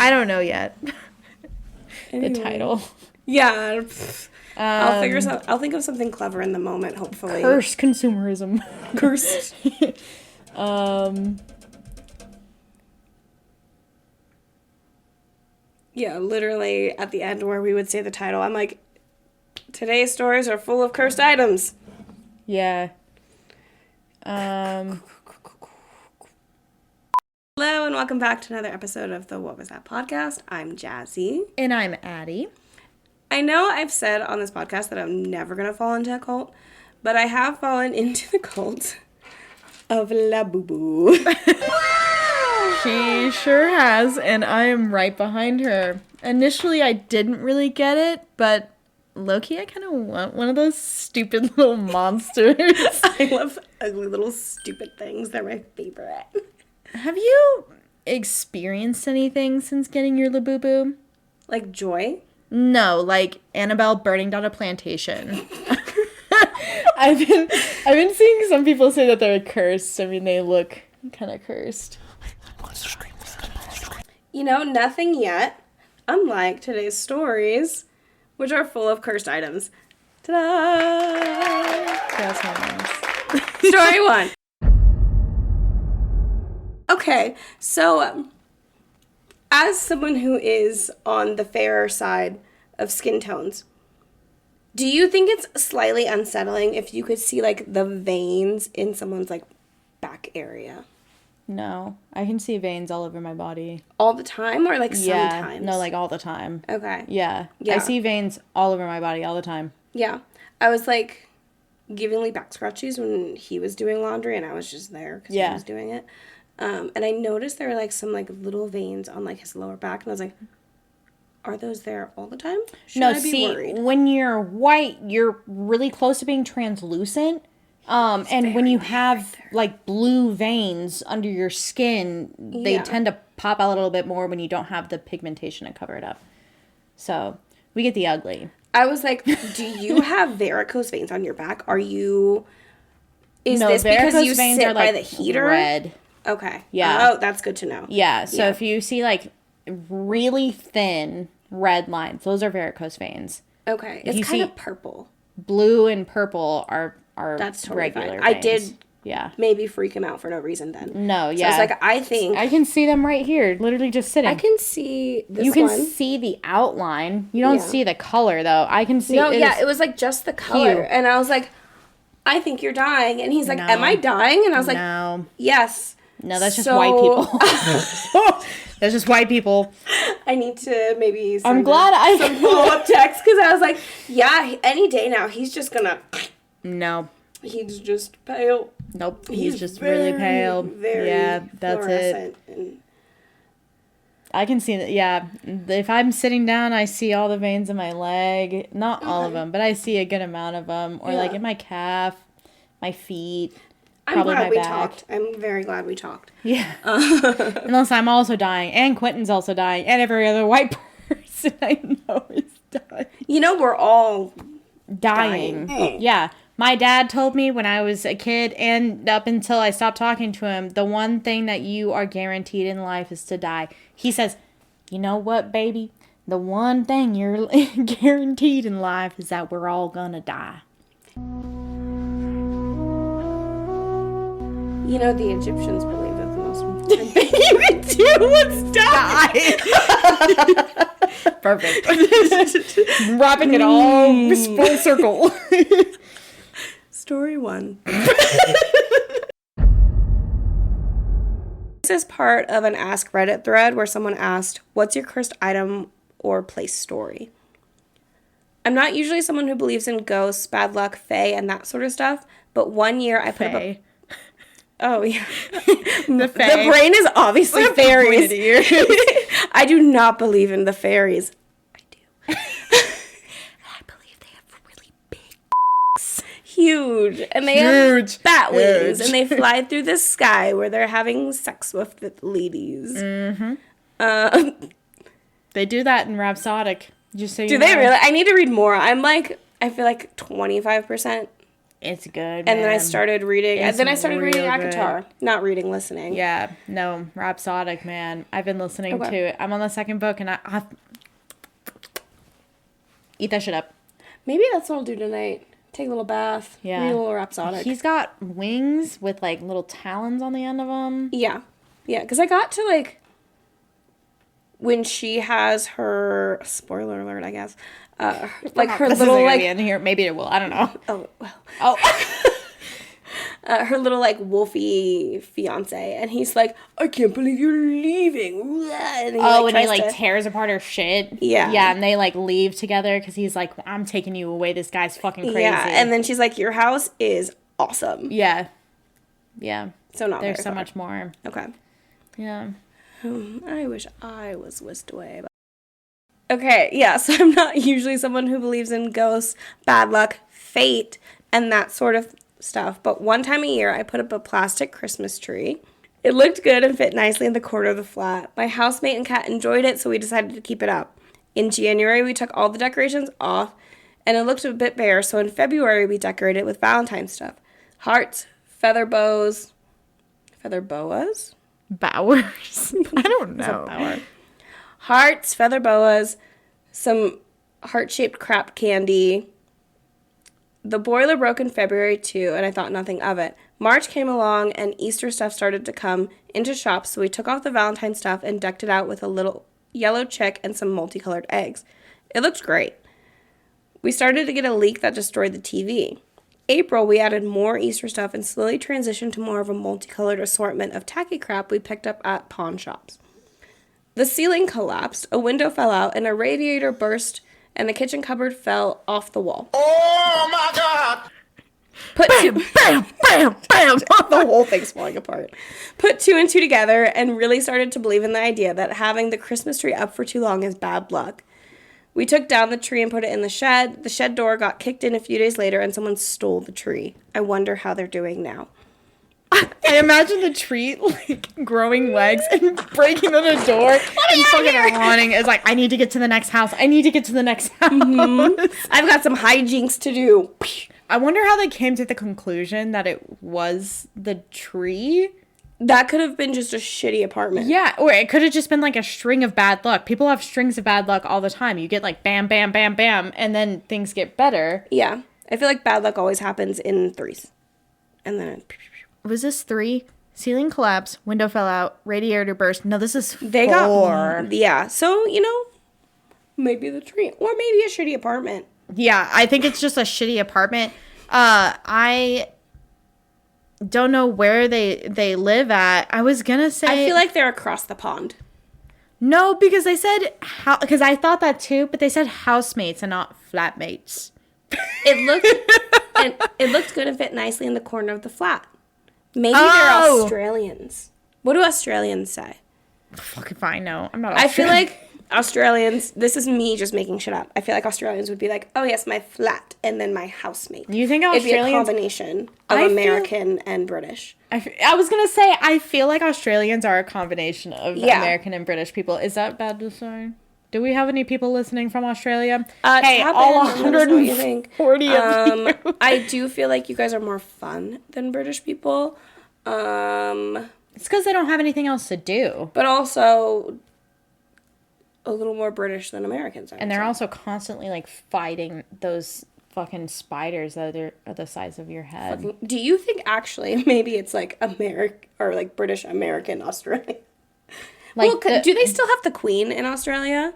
I don't know yet. The title. Yeah. I'll think of something clever in the moment, hopefully. Cursed consumerism. Cursed. Yeah, literally at the end where we would say the title, I'm like, today's stories are full of cursed items. Yeah. Hello and welcome back to another episode of the What Was That podcast. I'm Jazzy. And I'm Addi. I know I've said on this podcast that I'm never going to fall into a cult, but I have fallen into the cult of Labubu. She sure has, and I am right behind her. Initially, I didn't really get it, but low-key, I kind of want one of those stupid little monsters. I love ugly little stupid things. They're my favorite. Have you experienced anything since getting your Labubu? Like joy? No, like Annabelle burning down a plantation. I've been seeing some people say that they're cursed. I mean, they look kind of cursed. You know, nothing yet, unlike today's stories, which are full of cursed items. Ta-da! That's my nice. Story one. Okay, so as someone who is on the fairer side of skin tones, do you think it's slightly unsettling if you could see, like, the veins in someone's, like, back area? No, I can see veins all over my body. All the time or, like, Yeah, sometimes? no, like, all the time. Okay. Yeah, I see veins all over my body all the time. Yeah. I was, like, giving Lee back scratchies when he was doing laundry, and I was just there because he was doing it. And I noticed there were, like, some, like, little veins on, like, his lower back, and I was like, are those there all the time? Should I be worried? When you're white, you're really close to being translucent. And when you have, like, blue veins under your skin, they tend to pop out a little bit more when you don't have the pigmentation to cover it up. So, we get the ugly. I was like, do you have varicose veins on your back? No, this because you veins sit are, like, by the heater? red. Okay. Yeah. Oh, that's good to know. Yeah, so if you see, like, really thin red lines, those are varicose veins. Okay. It's kind of purple. Blue and purple are that's totally regular fine. veins. I did maybe freak him out for no reason then. No, yeah. So I was like, I think I can see them right here, literally just sitting. I can see this one. You can see the outline. You don't see the color, though. I can see. No, it was like just the color. Hue. And I was like, I think you're dying. And he's like, am I dying? And I was like, no. Yes. No, that's just white people. That's just white people. I need to maybe send I'm glad some follow-up text because I was like, yeah, any day now he's just gonna. No. He's just pale. Nope. He's just really pale. Yeah, that's it. I can see that. Yeah, if I'm sitting down, I see all the veins in my leg. Not all of them, but I see a good amount of them. Or like in my calf, my feet. I'm glad we talked. I'm very glad we talked. Yeah. Unless I'm also dying, and Quentin's also dying, and every other white person I know is dying. You know, we're all dying. Yeah. My dad told me when I was a kid, and up until I stopped talking to him, the one thing that you are guaranteed in life is to die. He says, you know what, baby? The one thing you're guaranteed in life is that we're all gonna die. You know, the Egyptians believe that the most important thing you could do was die. Perfect. Wrapping it all full circle. Story one. This is part of an Ask Reddit thread where someone asked, what's your cursed item or place story? I'm not usually someone who believes in ghosts, bad luck, fae, and that sort of stuff, but one year I put up Oh, yeah. The brain is obviously fairies. I do not believe in the fairies. I do. I believe they have really big huge. And they have bat wings. And they fly through the sky where they're having sex with ladies. Mm-hmm. They do that in Rhapsodic. Just so you know. Do they really? I need to read more. I'm like, I feel like 25% It's good, And then I started reading. It's And then I started reading real ACOTAR. Not reading, listening. Yeah, no, Rhapsodic, man. I've been listening to it. I'm on the second book, and I eat that shit up. Maybe that's what I'll do tonight. Take a little bath. Yeah. Read a little Rhapsodic. He's got wings with, like, little talons on the end of them. Yeah. Yeah, because I got to, like, when she has her, spoiler alert, I guess, like her this little, isn't gonna like, be in here. Maybe it will. I don't know. oh, well. Oh. Her little, like, wolfy fiance, and he's like, I can't believe you're leaving. And he, he tears apart her shit. Yeah. Yeah, and they, like, leave together because he's like, I'm taking you away. This guy's fucking crazy. Yeah, and then she's like, your house is awesome. Yeah. Yeah. So not There's very so far. much more. Okay. Yeah. I wish I was whisked away. Okay, yeah, so I'm not usually someone who believes in ghosts, bad luck, fate, and that sort of stuff. But one time a year, I put up a plastic Christmas tree. It looked good and fit nicely in the corner of the flat. My housemate and cat enjoyed it, so we decided to keep it up. In January, we took all the decorations off, and it looked a bit bare, so in February, we decorated it with Valentine's stuff. Hearts, feather boas. Feather boas? Bowers? I don't know. Hearts, feather boas, some heart-shaped crap candy. The boiler broke in February too, and I thought nothing of it. March came along, and Easter stuff started to come into shops, so we took off the Valentine stuff and decked it out with a little yellow chick and some multicolored eggs. It looked great. We started to get a leak that destroyed the TV. April, we added more Easter stuff and slowly transitioned to more of a multicolored assortment of tacky crap we picked up at pawn shops. The ceiling collapsed, a window fell out, and a radiator burst, and the kitchen cupboard fell off the wall. Oh my God! Bam, bam, bam! The whole thing's falling apart. Put two and two together and really started to believe in the idea that having the Christmas tree up for too long is bad luck. We took down the tree and put it in the shed. The shed door got kicked in a few days later, and someone stole the tree. I wonder how they're doing now. I imagine the tree, like, growing legs and breaking on the door and fucking running. It's like, I need to get to the next house. I need to get to the next house. Mm-hmm. I've got some hijinks to do. I wonder how they came to the conclusion that it was the tree. That could have been just a shitty apartment. Yeah, or it could have just been like a string of bad luck. People have strings of bad luck all the time. You get like bam, bam, bam, bam, and then things get better. Yeah. I feel like bad luck always happens in threes. And then was this 3? Ceiling collapse, window fell out, radiator burst. No, this is 4. They got, yeah. So, you know, maybe the tree. Or maybe a shitty apartment. Yeah, I think it's just a shitty apartment. I don't know where they live at. I was going to say... I feel like they're across the pond. No, because they said... Because I thought that too, but they said housemates and not flatmates. It looked good and fit nicely in the corner of the flat. Maybe they're Australians. What do Australians say? Fucking fine, no. I'm not Australian. I feel like Australians, this is me just making shit up. I feel like Australians would be like, oh yes, my flat, and then my housemate. You think Australians... It'd be a combination of American and British. I was going to say, I feel like Australians are a combination of American and British people. Is that bad to say? Do we have any people listening from Australia? Hey, all 140 of you. I do feel like you guys are more fun than British people. It's because they don't have anything else to do. But also a little more British than Americans are. And they're also constantly, like, fighting those fucking spiders that are the size of your head. Do you think actually maybe it's like British American Australia? Like, well, do they still have the Queen in Australia?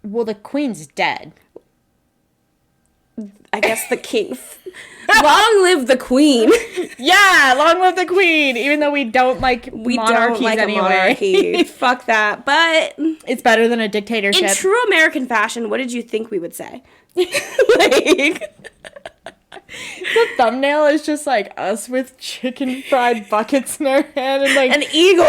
Well, the Queen's dead. I guess the king. Long live the Queen. Yeah, long live the Queen. Even though we don't like monarchies anyway. Monarchy. Fuck that. But it's better than a dictatorship. In true American fashion, what did you think we would say? Like, the thumbnail is just like us with chicken fried buckets in our hand and like an eagle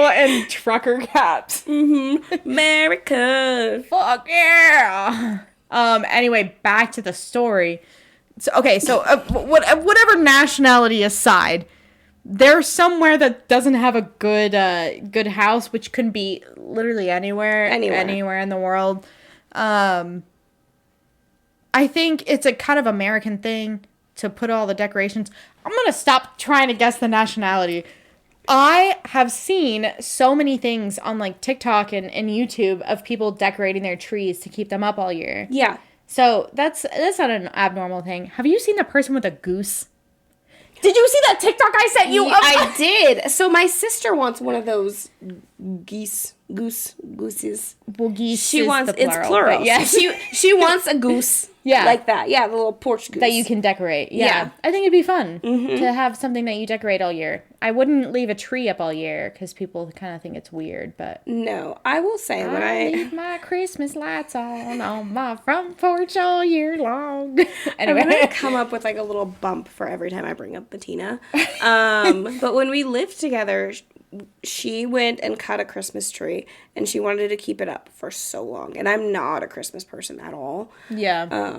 and trucker caps. Mm-hmm. America. Fuck yeah. Anyway, back to the story. So whatever nationality aside, there's somewhere that doesn't have a good house, which can be literally anywhere in the world. I think it's a kind of American thing to put all the decorations. I'm going to stop trying to guess the nationality. I have seen so many things on like TikTok and YouTube of people decorating their trees to keep them up all year. Yeah. So that's not an abnormal thing. Have you seen the person with a goose? Did you see that TikTok I sent you? I did. So my sister wants one of those gooses. Well, geese She is wants the plural, it's plural. but yeah. She wants a goose. Yeah. Like that. Yeah, the little porch goose. That you can decorate. Yeah. I think it'd be fun to have something that you decorate all year. I wouldn't leave a tree up all year because people kind of think it's weird, but... No, I will say when I leave my Christmas lights on my front porch all year long. Anyway. Anyway. I'm going to come up with like a little bump for every time I bring up Bettina. But when we lived together... She went and cut a Christmas tree, and she wanted to keep it up for so long. And I'm not a Christmas person at all. Yeah.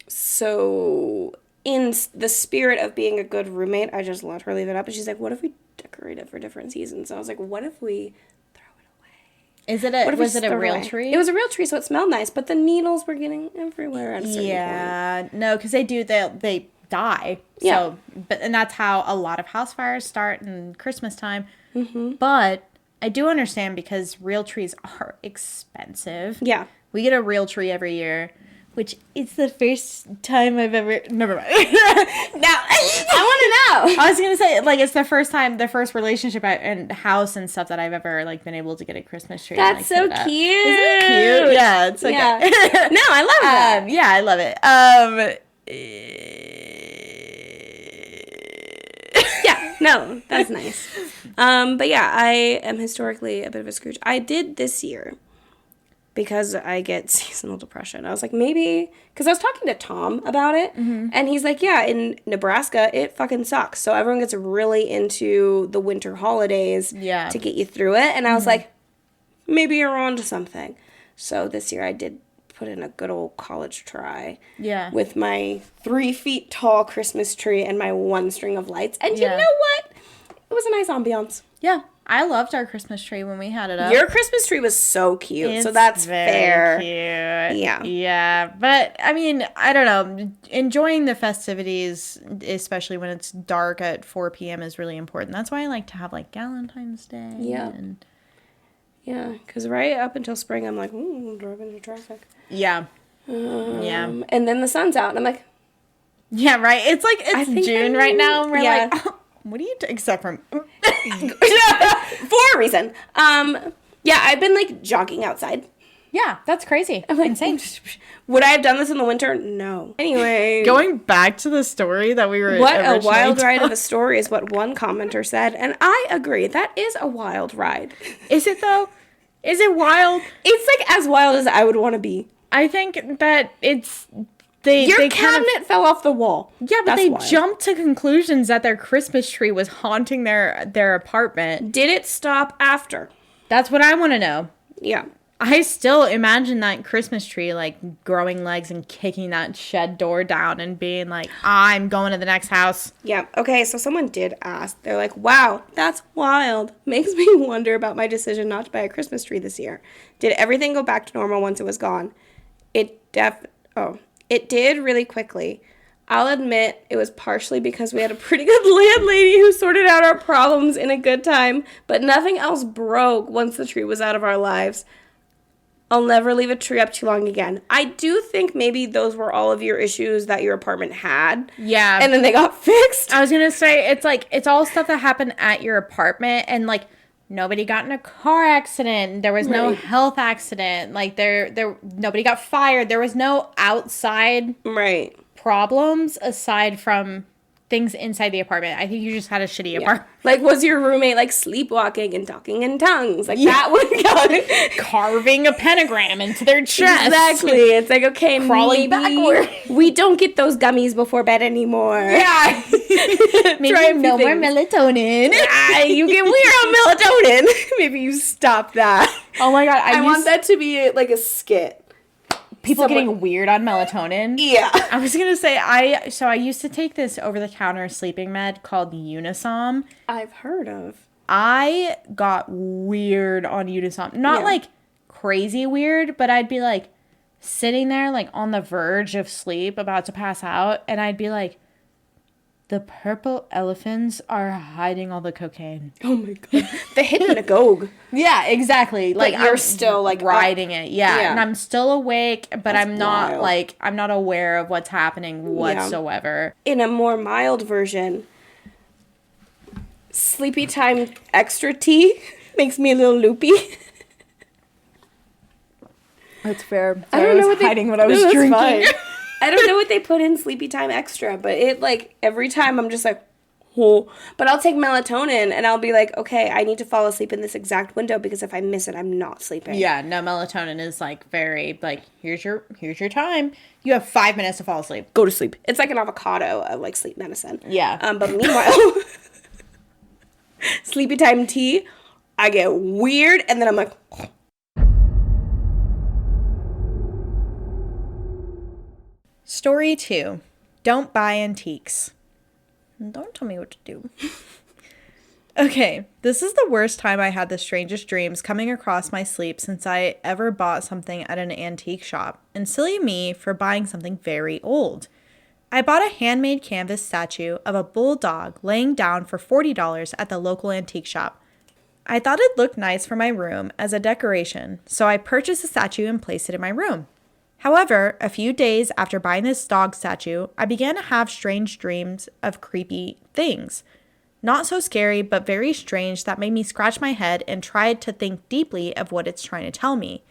So in the spirit of being a good roommate, I just let her leave it up. And she's like, what if we decorate it for different seasons? So I was like, what if we throw it away? Was it a real tree? It was a real tree, so it smelled nice, but the needles were getting everywhere at a certain point. No, because they die. Yeah. So, and that's how a lot of house fires start in Christmas time. Mm-hmm. But I do understand because real trees are expensive. Yeah. We get a real tree every year, which it's the first time I've ever... Never mind. Now, I want to know. I was going to say, like, it's the first relationship and house and stuff that I've ever, like, been able to get a Christmas tree. That's so cute. Isn't it cute? Yeah, it's okay. Yeah. No, I love that. Yeah, I love it. Yeah, no, that's nice. But yeah, I am historically a bit of a Scrooge. I did this year because I get seasonal depression. I was like, maybe, because I was talking to Tom about it, and he's like, yeah, in Nebraska, it fucking sucks. So everyone gets really into the winter holidays to get you through it. And I was like, maybe you're on to something. So this year I did put in a good old college try. Yeah. With my 3 feet tall Christmas tree and my 1 string of lights. And you know what? It was a nice ambiance. Yeah. I loved our Christmas tree when we had it up. Your Christmas tree was so cute. So that's fair. Cute. Yeah. Yeah. But, I mean, I don't know. Enjoying the festivities, especially when it's dark at 4 p.m. is really important. That's why I like to have, like, Valentine's Day. Yeah. Yeah, because right up until spring, I'm like, I'm driving into traffic. Yeah. And then the sun's out, and I'm like... Yeah, right? It's like, it's June right now, and we're like, oh, what do you do? Except for... For a reason. Yeah, I've been, like, jogging outside. Yeah, that's crazy. I'm like, insane. Would I have done this in the winter? No. Anyway. Going back to the story that we were What a wild ride of a story is what one commenter said. And I agree. That is a wild ride. Is it, though? Is it wild? It's, like, as wild as I would want to be. I think that it's... Your cabinet fell off the wall. Yeah, but they jumped to conclusions that their Christmas tree was haunting their apartment. Did it stop after? That's what I want to know. Yeah. I still imagine that Christmas tree, like, growing legs and kicking that shed door down and being like, I'm going to the next house. Yeah. Okay, so someone did ask. They're like, wow, that's wild. Makes me wonder about my decision not to buy a Christmas tree this year. Did everything go back to normal once it was gone? It did really quickly. I'll admit it was partially because we had a pretty good landlady who sorted out our problems in a good time, but nothing else broke once the tree was out of our lives. I'll never leave a tree up too long again. I do think maybe those were all of your issues that your apartment had. Yeah. And then they got fixed. I was going to say, it's like, it's all stuff that happened at your apartment, and like, nobody got in a car accident. There was no health accident. Like, nobody got fired. There was no outside problems aside from things inside the apartment. I think you just had a shitty apartment. Like, was your roommate, like, sleepwalking and talking in tongues? Like, that would go. Carving a pentagram into their chest. Exactly. It's like, okay, crawling backward. We don't get those gummies before bed anymore. Yeah. Maybe no more melatonin. You get weird on melatonin. Maybe you stop that. Oh my God. I want that to be, like, a skit. People getting weird on melatonin. Yeah. I was going to say, I used to take this over-the-counter sleeping med called Unisom. I've heard of. I got weird on Unisom. Not like crazy weird, but I'd be like sitting there, like, on the verge of sleep, about to pass out, and I'd be like, the purple elephants are hiding all the cocaine. Oh my God. The hypnagogue. Yeah, exactly. Like, you're I'm still, like, riding it. Yeah. Yeah. And I'm still awake, but That's I'm not, wild. like, I'm not aware of what's happening whatsoever. In a more mild version, sleepy time extra tea makes me a little loopy. That's fair. I don't know what hiding what I I was that's drinking. fine. I don't know what they put in sleepy time extra, but it, like, every time I'm just like, oh. But I'll take melatonin and I'll be like, okay, I need to fall asleep in this exact window because if I miss it, I'm not sleeping. Yeah, no, melatonin is, like, very, like, here's your time. You have 5 minutes to fall asleep. Go to sleep. It's like an avocado of, like, sleep medicine. Yeah. But meanwhile, sleepy time tea, I get weird and then I'm like, Story 2. Don't buy antiques. Don't tell me what to do. Okay, this is the worst time I had the strangest dreams coming across my sleep since I ever bought something at an antique shop, and silly me for buying something very old. I bought a handmade canvas statue of a bulldog laying down for $40 at the local antique shop. I thought it looked nice for my room as a decoration, so I purchased the statue and placed it in my room. However, a few days after buying this dog statue, I began to have strange dreams of creepy things. Not so scary, but very strange that made me scratch my head and tried to think deeply of what it's trying to tell me.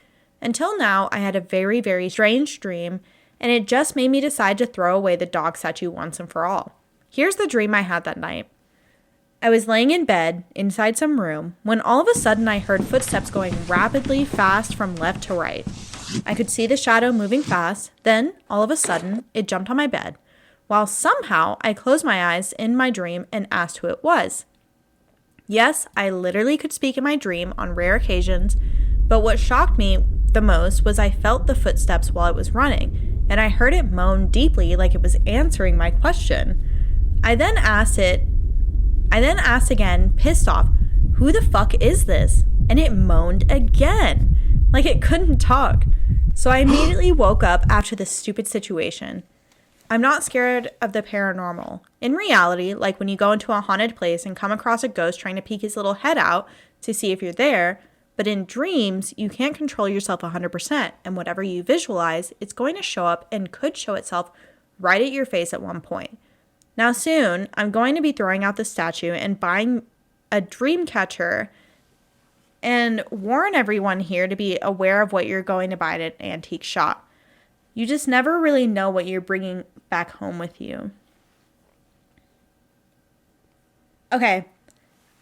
Until now, I had a very, very strange dream, and it just made me decide to throw away the dog statue once and for all. Here's the dream I had that night. I was laying in bed, inside some room, when all of a sudden I heard footsteps going rapidly fast from left to right. I could see the shadow moving fast, then, all of a sudden, it jumped on my bed, while somehow I closed my eyes in my dream and asked who it was. Yes, I literally could speak in my dream on rare occasions, but what shocked me the most was I felt the footsteps while it was running, and I heard it moan deeply like it was answering my question. I then asked again, pissed off, who the fuck is this? And it moaned again, like it couldn't talk. So I immediately woke up after this stupid situation. I'm not scared of the paranormal. In reality, like when you go into a haunted place and come across a ghost trying to peek his little head out to see if you're there, but in dreams, you can't control yourself 100%, and whatever you visualize, it's going to show up and could show itself right at your face at one point. Now soon, I'm going to be throwing out the statue and buying a dream catcher and warn everyone here to be aware of what you're going to buy at an antique shop. You just never really know what you're bringing back home with you. Okay,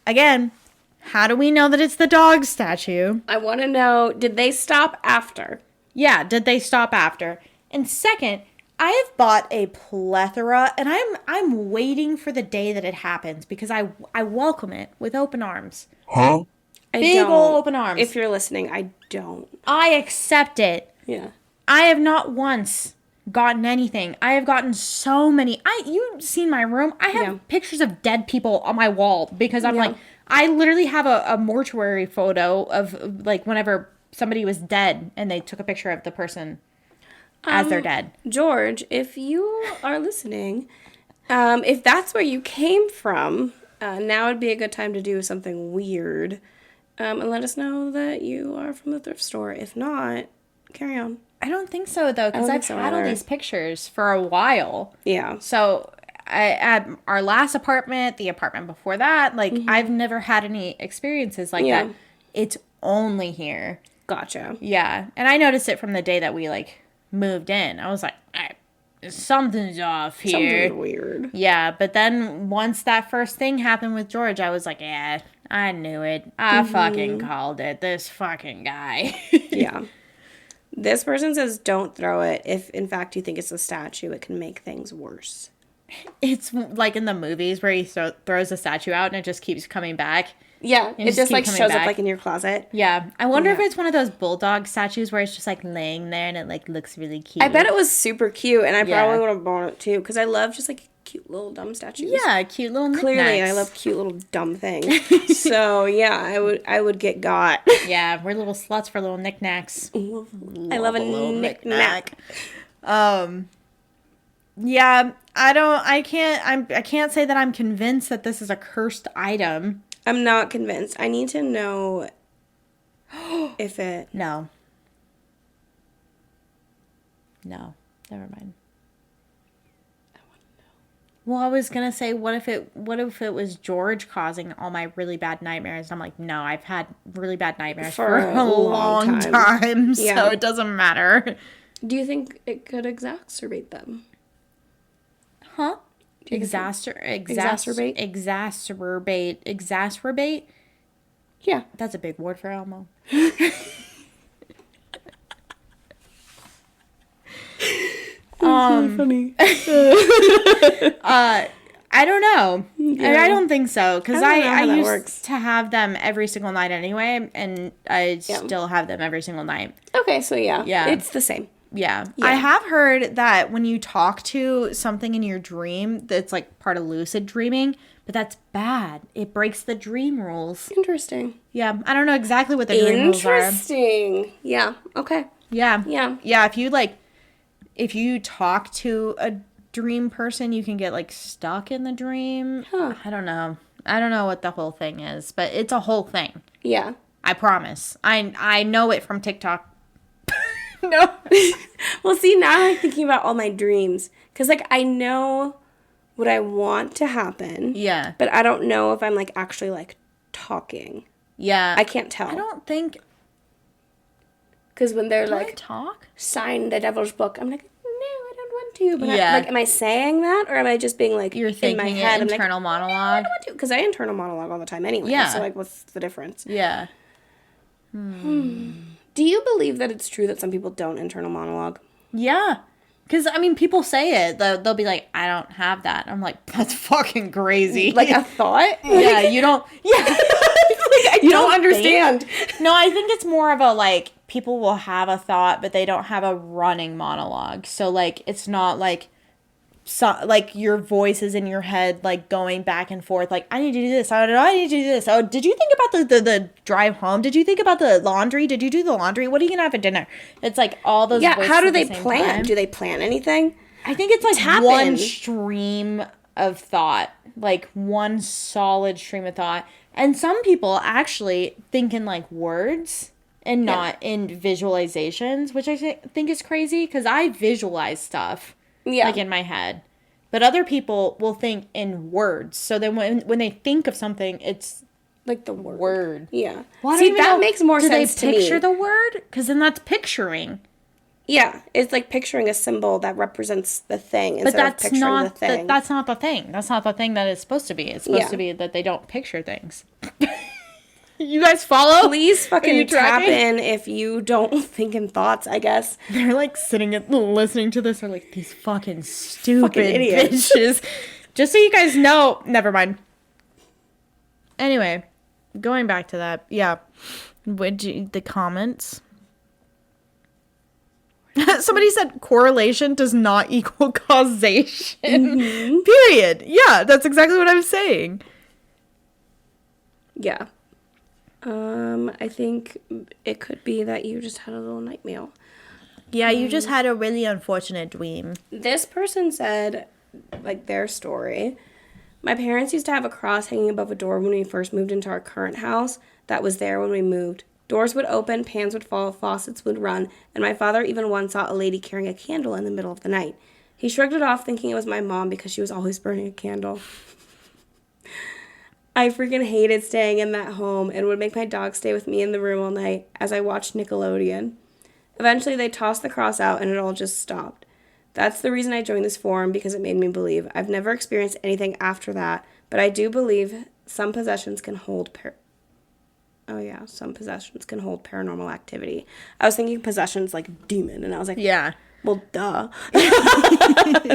again, how do we know that it's the dog statue? I want to know, did they stop after? Yeah, did they stop after? And second, I have bought a plethora, and I'm waiting for the day that it happens because I welcome it with open arms. Huh? Big ol' open arms. If you're listening, I don't. I accept it. Yeah. I have not once gotten anything. I have gotten so many. You've seen my room. I have pictures of dead people on my wall because I'm like, I literally have a mortuary photo of like whenever somebody was dead and they took a picture of the person as they're dead. George, if you are listening, if that's where you came from, now would be a good time to do something weird. And let us know that you are from the thrift store. If not, carry on. I don't think so, though, because I've had all these pictures for a while. Yeah. So, at our last apartment, the apartment before that, like, I've never had any experiences like that. It's only here. Gotcha. Yeah. And I noticed it from the day that we, like, moved in. I was like, something's off here. Something's weird. Yeah, but then once that first thing happened with George, I was like, yeah, I knew it. I fucking called it. This fucking guy. Yeah. This person says don't throw it. If, in fact, you think it's a statue, it can make things worse. It's like in the movies where he throws a statue out and it just keeps coming back. Yeah, it just like shows up like in your closet. Yeah. I wonder if it's one of those bulldog statues where it's just like laying there and it like looks really cute. I bet it was super cute and I probably would have bought it too because I love just like cute little dumb statues. Yeah, cute little knickknacks. Clearly, I love cute little dumb things. So, yeah, I would get got. Yeah, we're little sluts for little knickknacks. I love a little knick-knack. Yeah, I can't say that I'm convinced that this is a cursed item. I'm not convinced. I need to know if it... No, never mind. I want to know. Well, I was gonna say, what if it was George causing all my really bad nightmares? And I'm like, no, I've had really bad nightmares for a long time, Yeah. so it doesn't matter. Do you think it could exacerbate them? Huh? Exacerbate? Exacerbate? Yeah. That's a big word for Elmo. So funny. I don't know. Yeah. I don't think so, because I used works. to have them every single night anyway, and I still have them every single night. Okay, so yeah. It's the same. Yeah. I have heard that when you talk to something in your dream, that's like part of lucid dreaming, but that's bad. It breaks the dream rules. Interesting. Yeah. I don't know exactly what the dream rules are. Interesting. Yeah. Okay. Yeah. Yeah. Yeah. If you talk to a dream person, you can get like stuck in the dream. Huh. I don't know. I don't know what the whole thing is, but it's a whole thing. Yeah. I promise. I know it from TikTok. No. Well, see, now I'm thinking about all my dreams. Because, like, I know what I want to happen. Yeah. But I don't know if I'm, like, actually, like, talking. Yeah. I can't tell. I don't think. Because when they're, Do I like, talk? sign the devil's book, I'm like, no, I don't want to. But Yeah. am I saying that? Or am I just being, like, You're in thinking my head? I'm internal like, monologue. no, I don't want to. Because I internal monologue all the time anyway. Yeah. So, like, what's the difference? Yeah. Do you believe that it's true that some people don't internal monologue? Yeah. Because, I mean, people say it. They'll be like, I don't have that. I'm like, that's fucking crazy. Like a thought? Yeah, you don't. Yeah. You don't understand. No, I think it's more of a, like, people will have a thought, but they don't have a running monologue. So, like, it's not like, like your voice is in your head, like, going back and forth. Like, I need to do this. I need to do this. Oh, did you think about the drive home? Did you think about the laundry? Did you do the laundry? What are you going to have for dinner? It's like all those voices How do they at the same plan? time. Do they plan anything? I think it's like Tap one in. stream of thought, like one solid stream of thought. And some people actually think in like words and not in visualizations, which I think is crazy because I visualize stuff like in my head. But other people will think in words. So then when they think of something, it's like the word. Yeah. Well, See, that makes more sense to me. Do they picture the word? Because then that's picturing. Yeah, it's like picturing a symbol that represents the thing instead of picturing the thing. That's not the thing. That's not the thing that it's supposed to be. It's supposed to be that they don't picture things. You guys follow? Please fucking tap in if you don't think in thoughts, I guess. They're like sitting and listening to this. They're like, these fucking stupid idiots. bitches. Just so you guys know. Never mind. Anyway, going back to that. Yeah. The comments. Somebody said correlation does not equal causation. Mm-hmm. Period. Yeah, that's exactly what I'm saying. Yeah. I think it could be that you just had a little nightmare. Yeah, you just had a really unfortunate dream. This person said, like, their story. My parents used to have a cross hanging above a door when we first moved into our current house that was there when we moved. Doors would open, pans would fall, faucets would run, and my father even once saw a lady carrying a candle in the middle of the night. He shrugged it off, thinking it was my mom because she was always burning a candle. I freaking hated staying in that home and would make my dog stay with me in the room all night as I watched Nickelodeon. Eventually, they tossed the cross out and it all just stopped. That's the reason I joined this forum, because it made me believe. I've never experienced anything after that, but I do believe some possessions can hold some possessions can hold paranormal activity. I was thinking possessions like demon, and I was like, yeah. Well, duh.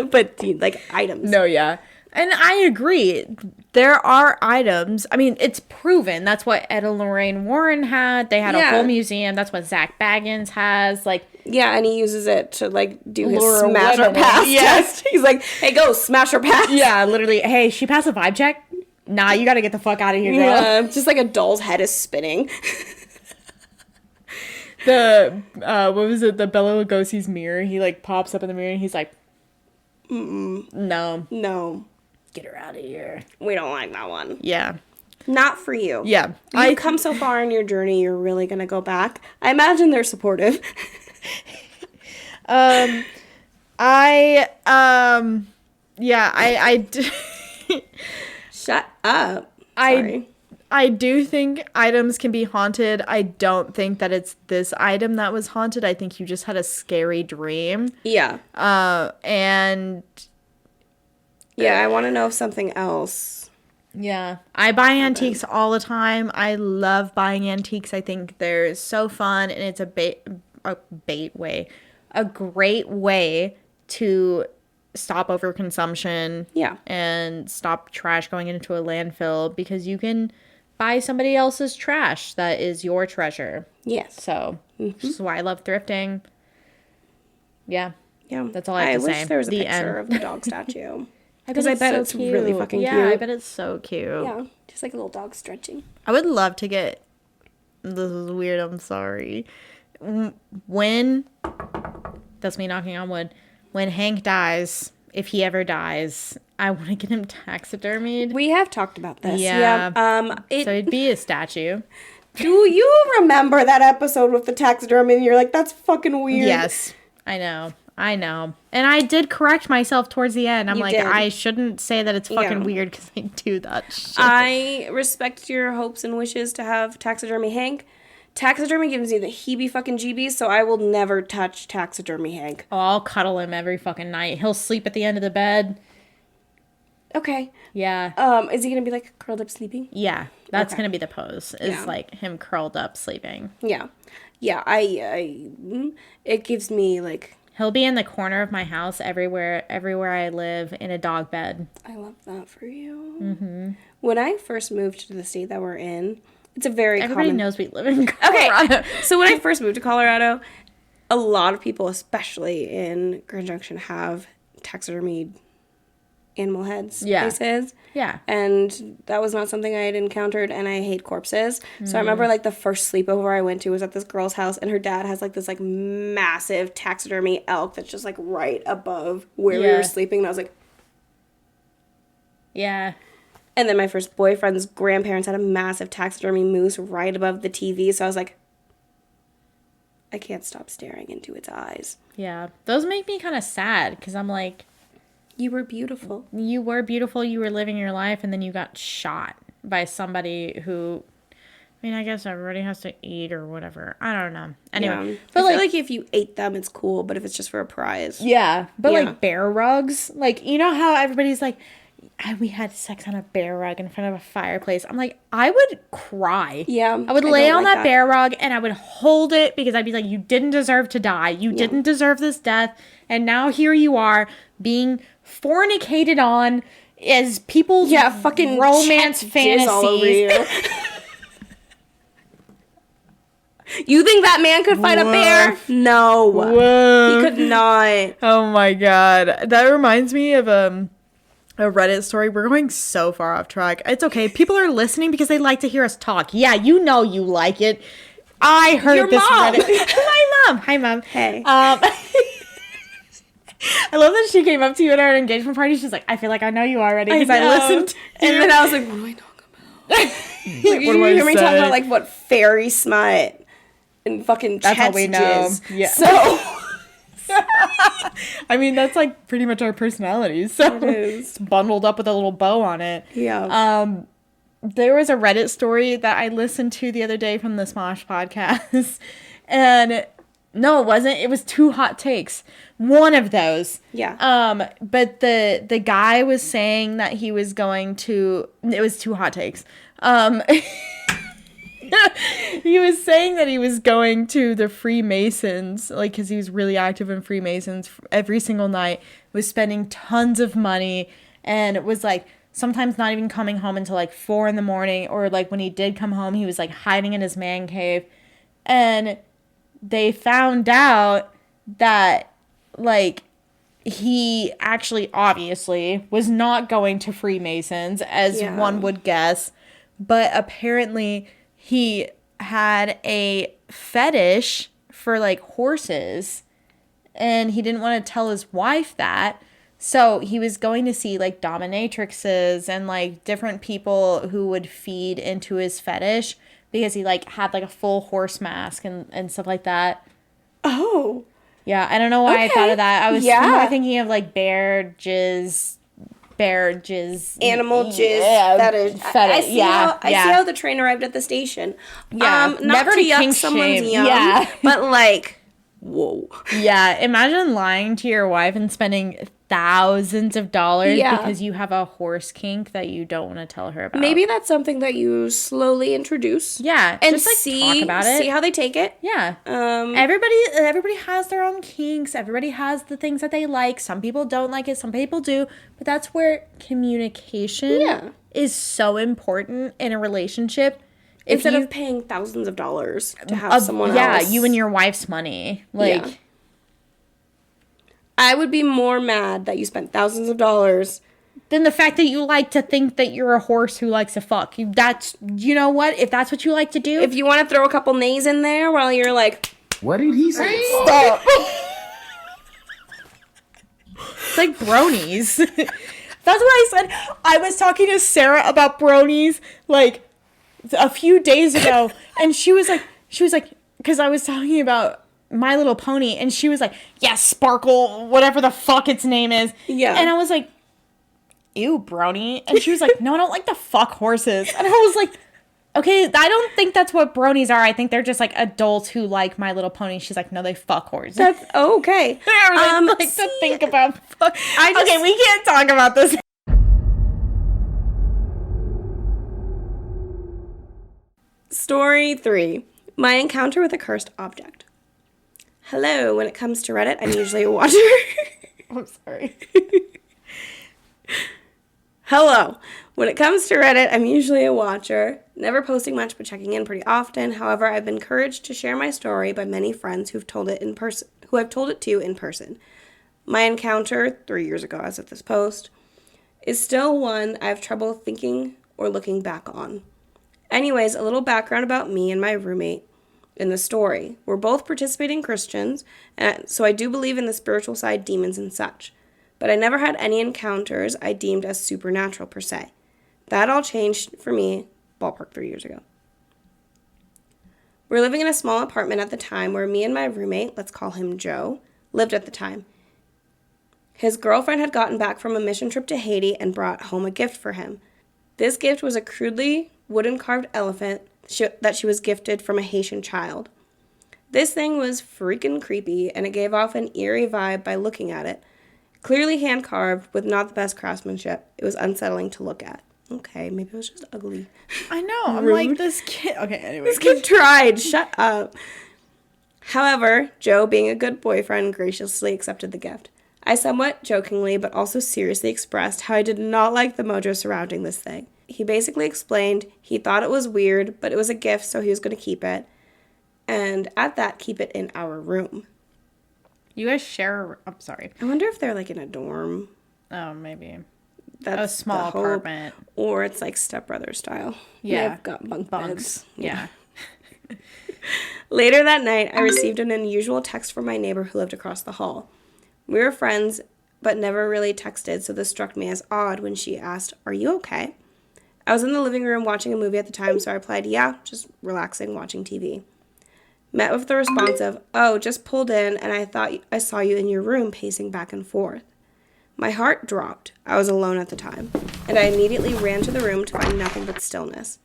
But, like, items. No, yeah. And I agree. There are items. I mean, it's proven. That's what Ed and Lorraine Warren had. They had a whole museum. That's what Zach Baggins has. Like, yeah, and he uses it to like do his lure smash or women in. pass Yeah. test. He's like, "Hey, go smash or pass." yeah, literally. Hey, she passed a vibe check. Nah, you got to get the fuck out of here, girl. Yeah, just like a doll's head is spinning. The what was it? The Bela Lugosi's mirror. He like pops up in the mirror and he's like, no, get her out of here. We don't like that one. Yeah. Not for you. Yeah. You've come so far in your journey, you're really gonna go back. I imagine they're supportive. Shut up. Sorry. I do think items can be haunted. I don't think that it's this item that was haunted. I think you just had a scary dream. Yeah. And yeah, I want to know something else. yeah, I buy antiques all the time. I love buying antiques. I think they're so fun, and it's a great way to stop overconsumption. Yeah. And stop trash going into a landfill, because you can buy somebody else's trash that is your treasure. Yes. So, this is why I love thrifting. Yeah. Yeah. That's all I have to say. I wish there was a The picture end. of the dog statue. Because I bet it's really fucking cute. Yeah, I bet it's so cute. Yeah. Just like a little dog stretching. I would love to get, this is weird, I'm sorry. When, that's me knocking on wood, when Hank dies, if he ever dies, I want to get him taxidermied. We have talked about this. Yeah. So it'd be a statue. do you remember that episode with the taxidermy? And you're like, that's fucking weird. Yes, I know. And I did correct myself towards the end. I'm You like, did. I shouldn't say that it's fucking Yeah. weird, because I do that shit. I respect your hopes and wishes to have taxidermy Hank. Taxidermy gives me the heebie fucking jeebies, so I will never touch taxidermy Hank. Oh, I'll cuddle him every fucking night. He'll sleep at the end of the bed. Okay. Yeah. Is he gonna be like curled up sleeping? Yeah. That's Okay. going to be the pose. Is Yeah. like him curled up sleeping. Yeah. Yeah, it gives me like, He'll be in the corner of my house everywhere I live, in a dog bed. I love that for you. Mm-hmm. When I first moved to the state that we're in, it's a very Everybody common... knows we live in Colorado. Okay, so when I first moved to Colorado, a lot of people, especially in Grand Junction, have taxidermied animal heads places. Yeah. And that was not something I had encountered, and I hate corpses. So I remember, like, the first sleepover I went to was at this girl's house, and her dad has, like, this, like, massive taxidermy elk that's just, like, right above where we were sleeping, and I was like... Yeah. And then my first boyfriend's grandparents had a massive taxidermy moose right above the TV, so I was like, I can't stop staring into its eyes. Yeah. Those make me kind of sad, because I'm like... You were beautiful. You were beautiful, you were living your life, and then you got shot by somebody who... I mean, I guess everybody has to eat or whatever. I don't know. Anyway. Yeah. But I feel like if you ate them, it's cool, but if it's just for a prize... Yeah. But, Yeah. like, bear rugs, like, you know how everybody's like... we had sex on a bear rug in front of a fireplace. I'm like, I would cry. Yeah, I would I lay don't on like that that. bear rug and I would hold it, because I'd be like, you didn't deserve to die. You didn't deserve this death. And now here you are being fornicated on as people's fucking romance Chet jizz fantasies. all over you. You think that man could fight a bear? No. Whoa. He could not. Oh my God. That reminds me of a Reddit story. We're going so far off track. It's okay. People are listening because they like to hear us talk. Yeah, you know you like it. I heard Your this mom. Reddit. My mom. Hi, Mom. Hey. I love that she came up to you at our engagement party. She's like, I feel like I know you already, because I listened to And you. then I was like, what do I talk about? Like, What you do I hear me talk say? about, like, what fairy smut and fucking That's all Chet's we know. jizz. Yeah. So... I mean, that's like pretty much our personalities. So It is. it's bundled up with a little bow on it. Yeah. There was a Reddit story that I listened to the other day from the Smosh podcast. And no, it wasn't. It was two hot takes. One of those. Yeah. But the guy was saying that he was going to, it was two hot takes. He was saying that he was going to the Freemasons, like, because he was really active in Freemasons every single night, was spending tons of money, and it was like sometimes not even coming home until like 4 a.m, or like when he did come home, he was like hiding in his man cave. And they found out that like he actually obviously was not going to Freemasons, as one would guess, but apparently he had a fetish for like horses, and he didn't want to tell his wife that. So he was going to see like dominatrixes and like different people who would feed into his fetish, because he like had like a full horse mask and stuff like that. Oh. Yeah, I don't know why I thought of that. I was more thinking of like bear jizz. Animal jizz. Fetish. I see how the train arrived at the station. Yeah. Not never to yuck someone's yum. Yeah. But like, whoa. Yeah, imagine lying to your wife and spending thousands of dollars because you have a horse kink that you don't want to tell her about. Maybe that's something that you slowly introduce. Yeah, and just like talk about it. See how they take it. Yeah. Everybody has their own kinks. Everybody has the things that they like. Some people don't like it. Some people do. But that's where communication is so important in a relationship. Instead of paying thousands of dollars to have someone else. Yeah, you and your wife's money. Like. Yeah. I would be more mad that you spent thousands of dollars than the fact that you like to think that you're a horse who likes to fuck. You know what? If that's what you like to do. If you want to throw a couple nays in there while you're like, what did he say? Stop. It's like bronies. That's what I said. I was talking to Sarah about bronies like a few days ago, and she was like, because I was talking about My Little Pony, and she was like, yeah, Sparkle, whatever the fuck its name is. Yeah. And I was like, ew, brony. And she was like, no, I don't like to fuck horses. And I was like, okay, I don't think that's what bronies are. I think they're just like adults who like My Little Pony. She's like, no, they fuck horses. That's okay. I really like to think about okay, we can't talk about this. Story 3. My encounter with a cursed object. Hello, when it comes to Reddit, I'm usually a watcher. I'm sorry. Hello. When it comes to Reddit, I'm usually a watcher, never posting much but checking in pretty often. However, I've been encouraged to share my story by many friends who I've told it to in person. My encounter, 3 years ago as of this post, is still one I have trouble thinking or looking back on. Anyways, a little background about me and my roommate in the story. We're both participating Christians, and so I do believe in the spiritual side, demons and such. But I never had any encounters I deemed as supernatural per se. That all changed for me, ballpark 3 years ago. We were living in a small apartment at the time where me and my roommate, let's call him Joe, lived at the time. His girlfriend had gotten back from a mission trip to Haiti and brought home a gift for him. This gift was a crudely wooden carved elephant that she was gifted from a Haitian child. This thing was freaking creepy, and it gave off an eerie vibe by looking at it. Clearly hand-carved with not the best craftsmanship. It was unsettling to look at. Okay, maybe it was just ugly. I know. I'm like, this kid. Okay, anyway. This kid tried. Shut up. However, Joe, being a good boyfriend, graciously accepted the gift. I somewhat jokingly, but also seriously expressed how I did not like the mojo surrounding this thing. He basically explained he thought it was weird, but it was a gift, so he was going to keep it. And at that, keep it in our room. You guys share... I'm sorry. I wonder if they're like in a dorm. Oh, maybe. That's a small apartment. Or it's like stepbrother style. Yeah. They've got bunk beds. Yeah. Later that night, I received an unusual text from my neighbor who lived across the hall. We were friends, but never really texted, so this struck me as odd when she asked, "Are you okay?" I was in the living room watching a movie at the time, so I replied, "Yeah, just relaxing, watching TV." Met with the response of, "Oh, just pulled in, and I thought I saw you in your room pacing back and forth." My heart dropped. I was alone at the time, and I immediately ran to the room to find nothing but stillness.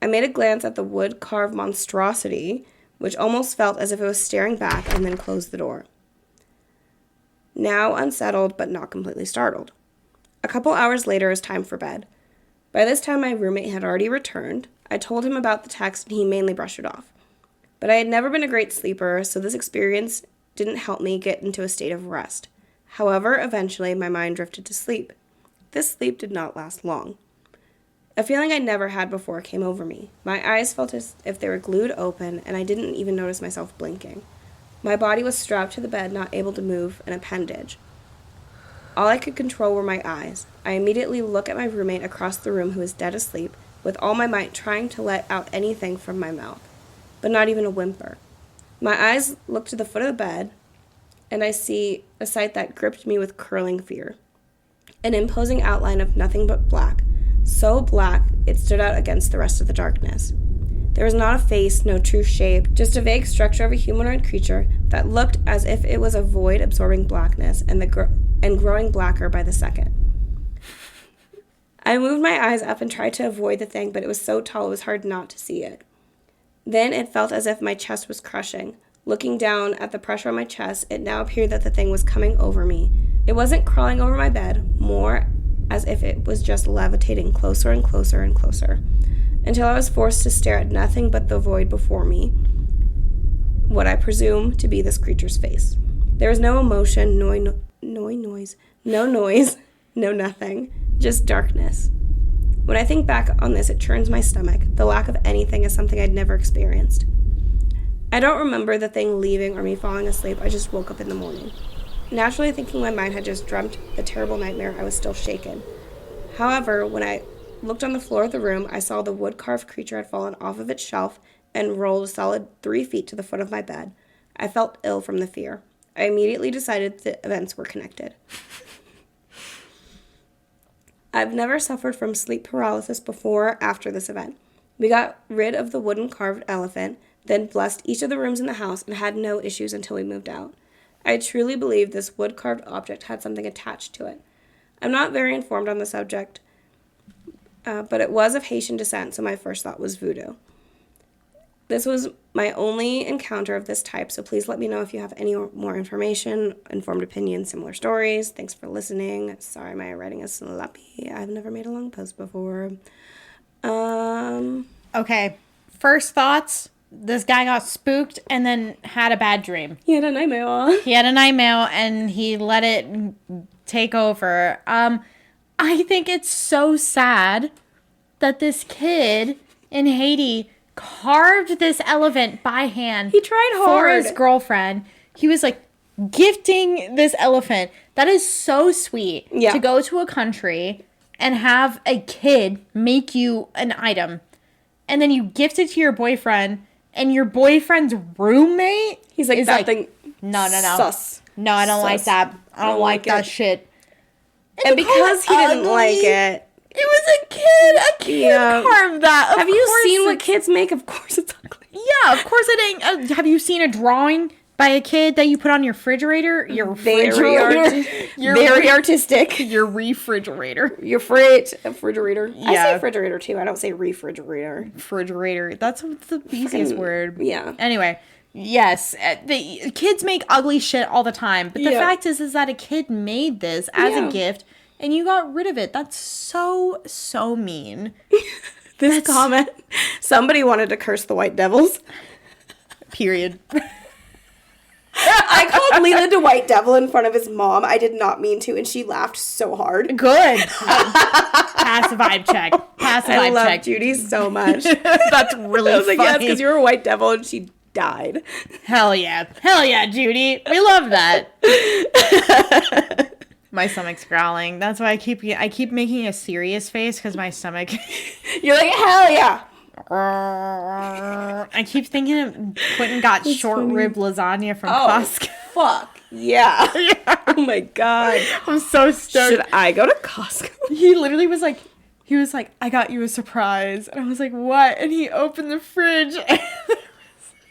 I made a glance at the wood-carved monstrosity, which almost felt as if it was staring back, and then closed the door. Now unsettled, but not completely startled. A couple hours later, it was time for bed. By this time, my roommate had already returned. I told him about the text, and he mainly brushed it off. But I had never been a great sleeper, so this experience didn't help me get into a state of rest. However, eventually my mind drifted to sleep. This sleep did not last long. A feeling I never had before came over me. My eyes felt as if they were glued open, and I didn't even notice myself blinking. My body was strapped to the bed, not able to move an appendage. All I could control were my eyes. I immediately look at my roommate across the room who is dead asleep, with all my might trying to let out anything from my mouth, but not even a whimper. My eyes look to the foot of the bed, and I see a sight that gripped me with curling fear. An imposing outline of nothing but black, so black it stood out against the rest of the darkness. There was not a face, no true shape, just a vague structure of a humanoid creature that looked as if it was a void absorbing blackness and growing blacker by the second. I moved my eyes up and tried to avoid the thing, but it was so tall it was hard not to see it. Then it felt as if my chest was crushing. Looking down at the pressure on my chest, it now appeared that the thing was coming over me. It wasn't crawling over my bed, more as if it was just levitating closer and closer and closer, until I was forced to stare at nothing but the void before me, what I presume to be this creature's face. There was no emotion, no noise, no nothing, just darkness. When I think back on this, it churns my stomach. The lack of anything is something I'd never experienced. I don't remember the thing leaving or me falling asleep. I just woke up in the morning. Naturally thinking my mind had just dreamt a terrible nightmare, I was still shaken. However, when I looked on the floor of the room, I saw the wood-carved creature had fallen off of its shelf and rolled a solid 3 feet to the foot of my bed. I felt ill from the fear. I immediately decided the events were connected. I've never suffered from sleep paralysis before or after this event. We got rid of the wooden carved elephant, then blessed each of the rooms in the house and had no issues until we moved out. I truly believe this wood-carved object had something attached to it. I'm not very informed on the subject, but it was of Haitian descent, so my first thought was voodoo. This was my only encounter of this type, so please let me know if you have any more information, informed opinions, similar stories. Thanks for listening. Sorry, my writing is sloppy. I've never made a long post before. Okay, first thoughts. This guy got spooked and then had a bad dream. He had a nightmare. He had a nightmare and he let it take over. I think it's so sad that this kid in Haiti carved this elephant by hand. He tried hard. For his girlfriend. He was like gifting this elephant. That is so sweet. Yeah. To go to a country and have a kid make you an item. And then you gift it to your boyfriend. And your boyfriend's roommate He's like, is that like, thing. No. Sus. No, I don't like Sus. that. I don't like that shit. And because he didn't like it. It was a kid. A kid carved that. Have you seen what kids make? Of course it's ugly. Yeah, of course it ain't. Have you seen a drawing by a kid that you put on your refrigerator? Your refrigerator. Very artistic. Your refrigerator. Your refrigerator. Yeah. I say refrigerator too. I don't say refrigerator. Refrigerator. That's the easiest word. Yeah. Anyway. Yes, the kids make ugly shit all the time, but the fact is that a kid made this as a gift, and you got rid of it. That's so mean. This comment, somebody wanted to curse the white devils. Period. I called Leland a white devil in front of his mom. I did not mean to, and she laughed so hard. Good. Pass a vibe check. I love Judy so much. That's really funny. I was like, yeah, it's because you were a white devil, and she died. Hell yeah, Judy. We love that. My stomach's growling. That's why I keep making a serious face because my stomach. You're like, hell yeah. I keep thinking of Quentin got short rib lasagna from Costco. Fuck yeah. Oh my god. I'm so stoked. Should I go to Costco? He literally was like, I got you a surprise. And I was like, what? And he opened the fridge and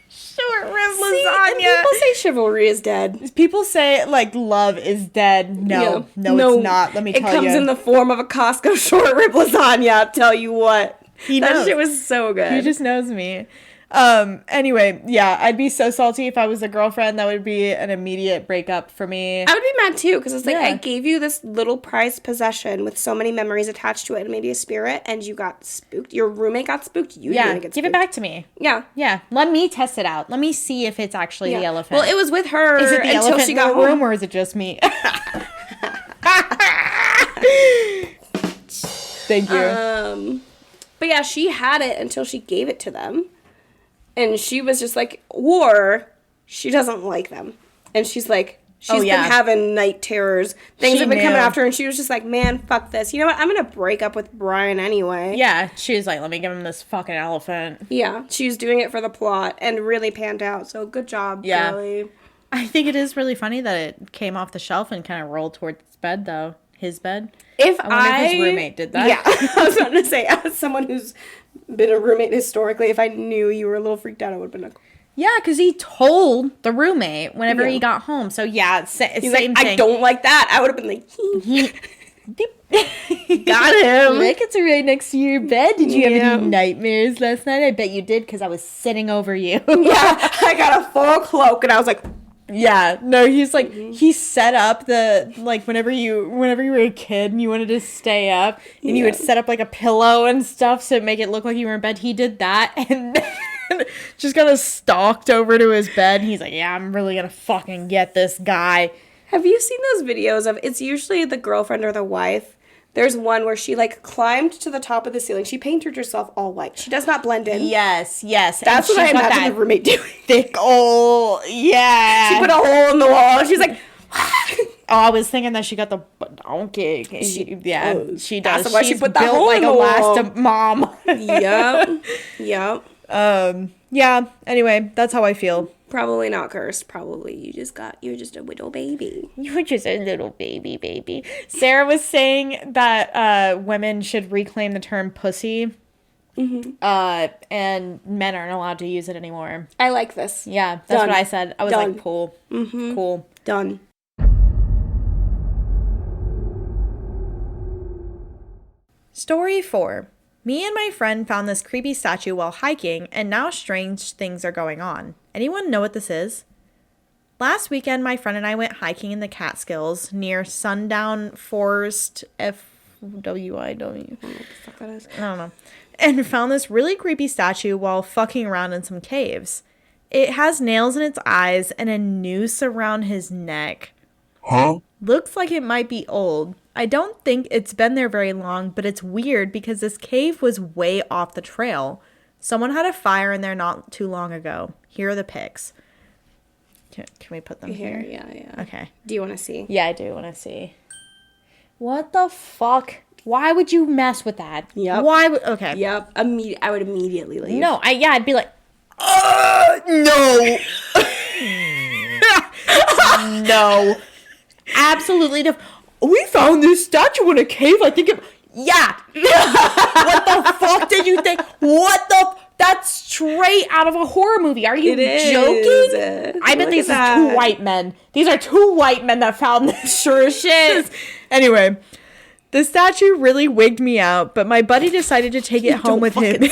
short rib lasagna. And people say chivalry is dead. People say, like, love is dead. No, it's not. Let me tell you. It comes in the form of a Costco short rib lasagna, I'll tell you what. He knows. That shit was so good. He just knows me. Anyway, yeah, I'd be so salty if I was a girlfriend. That would be an immediate breakup for me. I would be mad too, because it's like, Yeah. I gave you this little prized possession with so many memories attached to it and maybe a spirit, and you got spooked. Your roommate got spooked. You didn't get spooked. Give it back to me. Yeah. Yeah, let me test it out. Let me see if it's actually the elephant. Well, it was with her Is it the until elephant she in got the home. room, or is it just me? Thank you. But yeah, she had it until she gave it to them. And she was just like, or she doesn't like them. And she's like, she's been having night terrors. Things have been coming after her. And she was just like, man, fuck this. You know what? I'm going to break up with Brian anyway. Yeah, she was like, let me give him this fucking elephant. Yeah, she was doing it for the plot and really panned out. So good job, girlie. I think it is really funny that it came off the shelf and kind of rolled towards his bed, though. His bed. I wonder if his roommate did that. Yeah, I was about to say, as someone who's been a roommate historically, if I knew you were a little freaked out, I would have been like... Yeah, because he told the roommate whenever he got home. So, yeah, same thing. I don't like that. I would have been like... Got him. Like, it's right next to your bed. Did you have any nightmares last night? I bet you did, because I was sitting over you. Yeah, I got a full cloak, and I was like... Yeah, no, he's like, he set up the, like, whenever you were a kid and you wanted to stay up, and you would set up, like, a pillow and stuff to make it look like you were in bed. He did that, and then just kind of stalked over to his bed, and he's like, yeah, I'm really gonna fucking get this guy. Have you seen those videos of, it's usually the girlfriend or the wife. There's one where she, like, climbed to the top of the ceiling. She painted herself all white. She does not blend in. Yes. That's what I imagine the roommate doing. Thick old, yeah. She put a hole in the wall. She's like... I was thinking that she got the donkey. She does. That's why she She's put that built hole like in a the wall. last mom. Yep. Yeah. Anyway, that's how I feel. Probably not cursed. Probably you're just a widow baby. You're just a little baby. Sarah was saying that women should reclaim the term pussy. Mm-hmm. And men aren't allowed to use it anymore. I like this. Yeah, that's what I said. I was Done. like, cool. Mm-hmm. Cool. Done. Story 4. Me and my friend found this creepy statue while hiking, and now strange things are going on. Anyone know what this is? Last weekend, my friend and I went hiking in the Catskills near Sundown Forest, FWIW. I don't know what the fuck that is. I don't know. And found this really creepy statue while fucking around in some caves. It has nails in its eyes and a noose around his neck. Huh? Looks like it might be old. I don't think it's been there very long, but it's weird because this cave was way off the trail. Someone had a fire in there not too long ago. Here are the pics. Can we put them here? Yeah. Okay. Do you want to see? Yeah, I do want to see. What the fuck? Why would you mess with that? Yep. Okay. Yep. I would immediately leave. No, I'd be like, No. no. Absolutely no. We found this statue in a cave. I think it... Yeah. What the fuck did you think? That's straight out of a horror movie. Are you joking? I bet these are two white men. These are two white men that found this. Sure as shit. Anyway, the statue really wigged me out, but my buddy decided to take it home with him.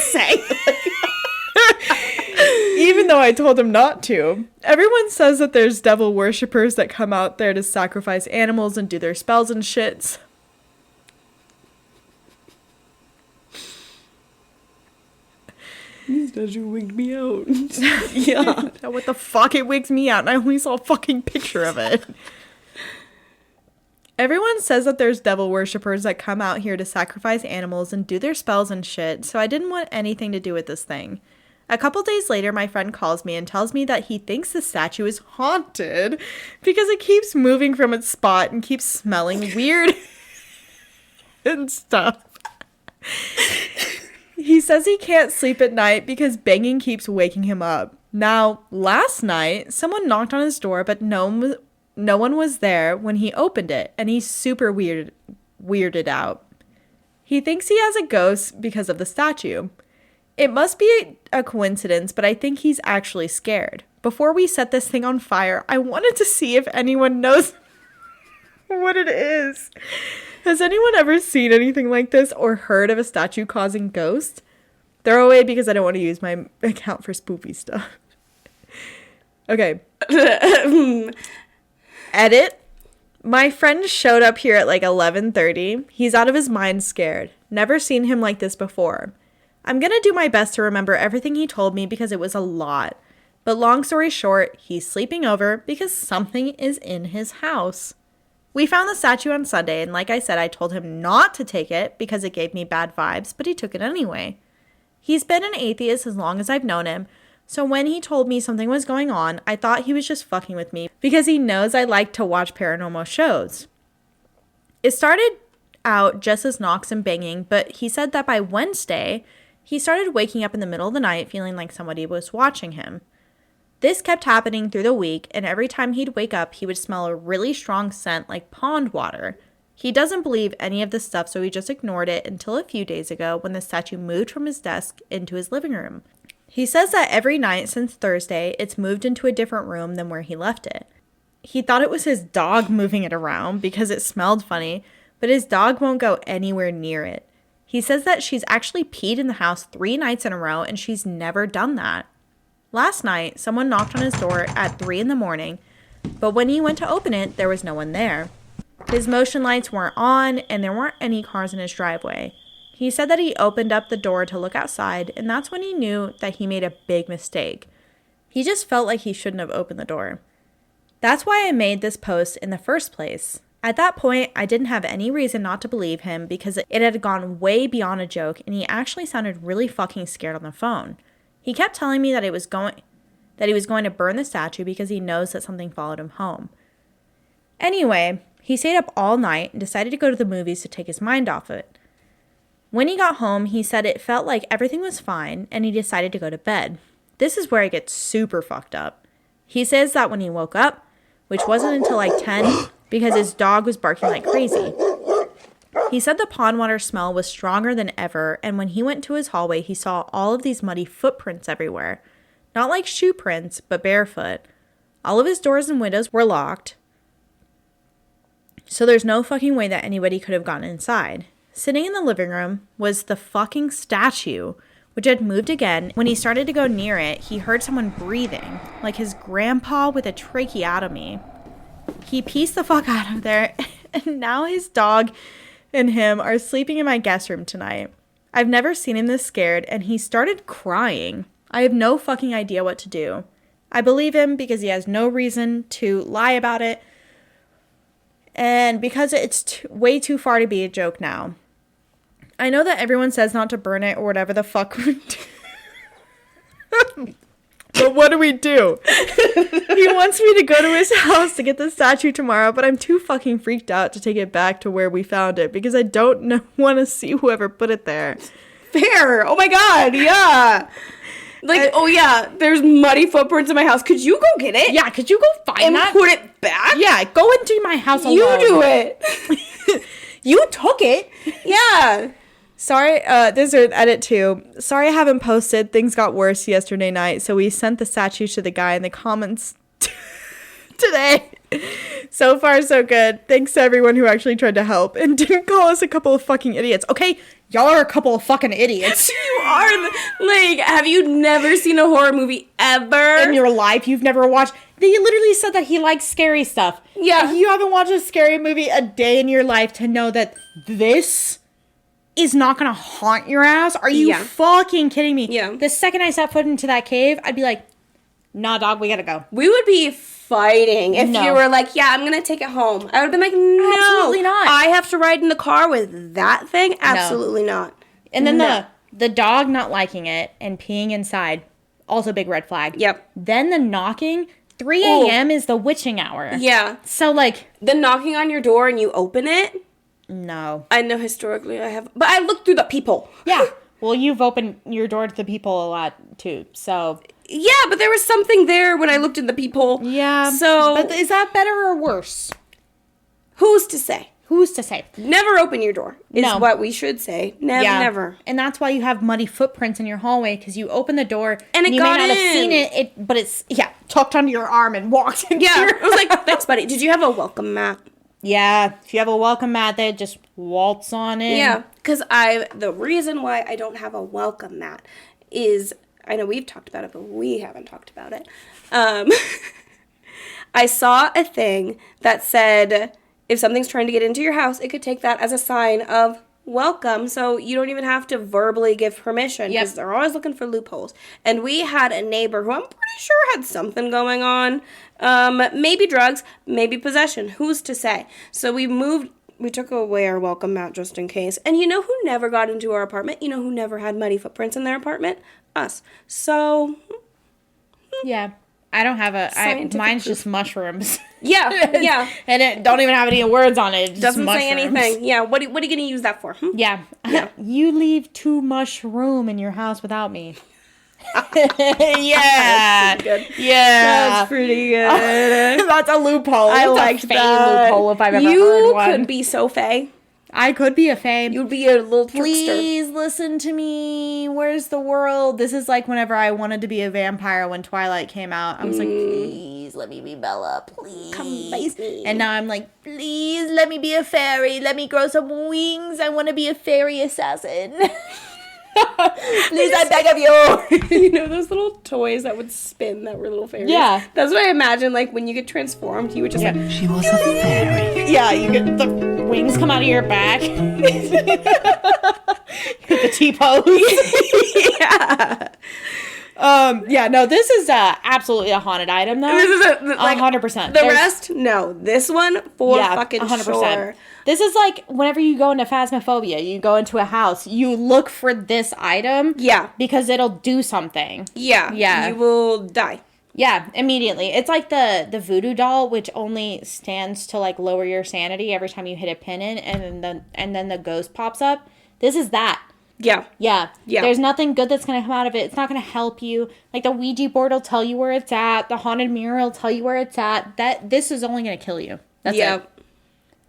Even though I told him not to. Everyone says that there's devil worshippers that come out there to sacrifice animals and do their spells and shits. This statue wigged me out. Yeah. What the fuck? It wigs me out and I only saw a fucking picture of it. Everyone says that there's devil worshippers that come out here to sacrifice animals and do their spells and shit, so I didn't want anything to do with this thing. A couple days later, my friend calls me and tells me that he thinks the statue is haunted because it keeps moving from its spot and keeps smelling weird and stuff. He says he can't sleep at night because banging keeps waking him up. Now, last night, someone knocked on his door, but no one was there when he opened it, and he's super weirded out. He thinks he has a ghost because of the statue. It must be a coincidence, but I think he's actually scared. Before we set this thing on fire, I wanted to see if anyone knows what it is. Has anyone ever seen anything like this or heard of a statue causing ghosts? Throwaway because I don't want to use my account for spoopy stuff. Okay. Edit. My friend showed up here at like 11:30. He's out of his mind scared. Never seen him like this before. I'm gonna do my best to remember everything he told me because it was a lot. But long story short, he's sleeping over because something is in his house. We found the statue on Sunday, and like I said, I told him not to take it because it gave me bad vibes, but he took it anyway. He's been an atheist as long as I've known him, so when he told me something was going on, I thought he was just fucking with me because he knows I like to watch paranormal shows. It started out just as knocks and banging, but he said that by Wednesday, he started waking up in the middle of the night feeling like somebody was watching him. This kept happening through the week, and every time he'd wake up, he would smell a really strong scent like pond water. He doesn't believe any of this stuff, so he just ignored it until a few days ago when the statue moved from his desk into his living room. He says that every night since Thursday, it's moved into a different room than where he left it. He thought it was his dog moving it around because it smelled funny, but his dog won't go anywhere near it. He says that she's actually peed in the house 3 nights in a row, and she's never done that. Last night, someone knocked on his door at 3 in the morning, but when he went to open it, there was no one there. His motion lights weren't on, and there weren't any cars in his driveway. He said that he opened up the door to look outside, and that's when he knew that he made a big mistake. He just felt like he shouldn't have opened the door. That's why I made this post in the first place. At that point, I didn't have any reason not to believe him because it had gone way beyond a joke, and he actually sounded really fucking scared on the phone. He kept telling me that he was going to burn the statue because he knows that something followed him home. Anyway, he stayed up all night and decided to go to the movies to take his mind off it. When he got home, he said it felt like everything was fine and he decided to go to bed. This is where it gets super fucked up. He says that when he woke up, which wasn't until like 10 because his dog was barking like crazy. He said the pond water smell was stronger than ever, and when he went to his hallway, he saw all of these muddy footprints everywhere. Not like shoe prints, but barefoot. All of his doors and windows were locked, so there's no fucking way that anybody could have gotten inside. Sitting in the living room was the fucking statue, which had moved again. When he started to go near it, he heard someone breathing, like his grandpa with a tracheotomy. He pieced the fuck out of there, and now his dog and him are sleeping in my guest room tonight. I've never seen him this scared, and he started crying. I have no fucking idea what to do. I believe him because he has no reason to lie about it, and because it's way too far to be a joke now. I know that everyone says not to burn it or whatever the fuck we do. But what do we do? He wants me to go to his house to get the statue tomorrow, but I'm too fucking freaked out to take it back to where we found it because I don't want to see whoever put it there. Fair. Oh my god, yeah. Like, oh yeah, there's muddy footprints in my house. Could you go get it? Yeah, could you go find that? And put it back? Yeah, go into my house alone. You do it. You took it. Yeah. Sorry, this is an edit too. Sorry I haven't posted. Things got worse yesterday night, so we sent the statue to the guy in the comments today. So far, so good. Thanks to everyone who actually tried to help and didn't call us a couple of fucking idiots. Okay, y'all are a couple of fucking idiots. You are, like, have you never seen a horror movie ever? In your life, you've never watched. They literally said that he likes scary stuff. Yeah. If you haven't watched a scary movie a day in your life to know that this is not gonna haunt your ass. Are you fucking kidding me? Yeah. The second I set foot into that cave, I'd be like, nah, dog, we gotta go. We would be fighting if you were like, yeah, I'm gonna take it home. I would have been like, no. Absolutely not. I have to ride in the car with that thing? Absolutely not. And then the dog not liking it and peeing inside, also big red flag. Yep. Then the knocking, 3 a.m. is the witching hour. Yeah. So, like. The knocking on your door and you open it? No. I know historically I have, but I looked through the peephole. Yeah. Well, you've opened your door to the people a lot, too, so. Yeah, but there was something there when I looked in the peephole. Yeah. So. But is that better or worse? Who's to say? Who's to say? Never open your door is what we should say. Never. And that's why you have muddy footprints in your hallway, because you open the door and you may not have seen it, but it's, tucked under your arm and walked in. Yeah. I was like, thanks, buddy. Did you have a welcome mat? Yeah. If you have a welcome mat there, just waltz on in. Yeah. Because the reason why I don't have a welcome mat is, I know we've talked about it, but we haven't talked about it. I saw a thing that said if something's trying to get into your house, it could take that as a sign of welcome, so you don't even have to verbally give permission, because they're always looking for loopholes. And we had a neighbor who I'm pretty sure had something going on, maybe drugs, maybe possession, who's to say? So we took away our welcome mat just in case. And you know who never got into our apartment? You know who never had muddy footprints in their apartment? Us. So yeah, I don't have mine's proof. just mushrooms. Yeah. And it don't even have any words on it. It just Doesn't mushrooms. say anything. Yeah, what are you going to use that for? Yeah. You leave too much room in your house without me. Yeah. That's pretty good. Yeah. That's pretty good. That's a loophole. I That's like a fae that. loophole if I've ever heard You one. could be so fae. I could be a fae. You'd be a little trickster. Please listen to me. Where's the world? This is like whenever I wanted to be a vampire when Twilight came out. I was like, please let me be Bella. Please. Come bite me. And now I'm like, please let me be a fairy. Let me grow some wings. I want to be a fairy assassin. Please, I beg of you. You know those little toys that would spin that were little fairies? Yeah. That's what I imagine, like, when you get transformed, you would just, like... She was a fairy. Yeah, you get the wings come out of your back. Get the T-pose. Yeah. No, this is absolutely a haunted item, though. This is like, 100%. The rest, no. This one, fucking 100%. Sure. This is like whenever you go into Phasmophobia, you go into a house, you look for this item. Yeah. Because it'll do something. Yeah. Yeah. You will die. Yeah, immediately. It's like the voodoo doll, which only stands to like lower your sanity every time you hit a pin in, and then the ghost pops up. This is that. Yeah. Yeah. Yeah. There's nothing good that's going to come out of it. It's not going to help you. Like the Ouija board will tell you where it's at. The haunted mirror will tell you where it's at. This is only going to kill you. That's it.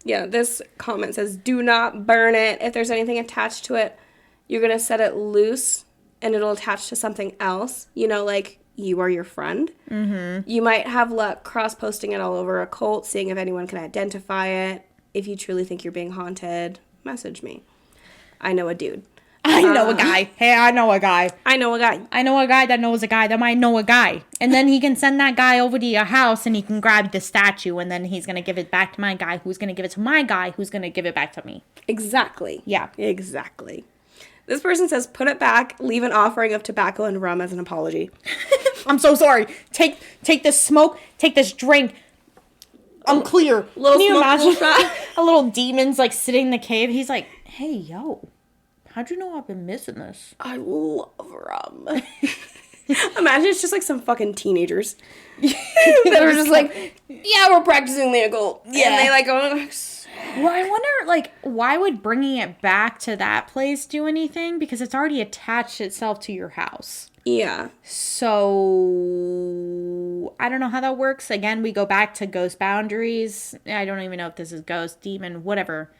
Yeah, this comment says, do not burn it. If there's anything attached to it, you're going to set it loose and it'll attach to something else. You know, like you are your friend. Mm-hmm. You might have luck cross-posting it all over a cult, seeing if anyone can identify it. If you truly think you're being haunted, message me. I know a dude. I know a guy. Hey, I know a guy. I know a guy. I know a guy that knows a guy that might know a guy. And then he can send that guy over to your house and he can grab the statue and then he's going to give it back to my guy who's going to give it to my guy who's going to give it back to me. Exactly. Yeah. Exactly. This person says, put it back, leave an offering of tobacco and rum as an apology. I'm so sorry. Take this smoke, take this drink. I'm clear. Can you imagine a little demon's like sitting in the cave? He's like, hey, yo. How'd you know I've been missing this? I love rum. Imagine it's just like some fucking teenagers that are just like, yeah, we're practicing the occult. Yeah. And they like go, well, I wonder, like, why would bringing it back to that place do anything? Because it's already attached itself to your house. Yeah. So, I don't know how that works. Again, we go back to ghost boundaries. I don't even know if this is ghost, demon, whatever.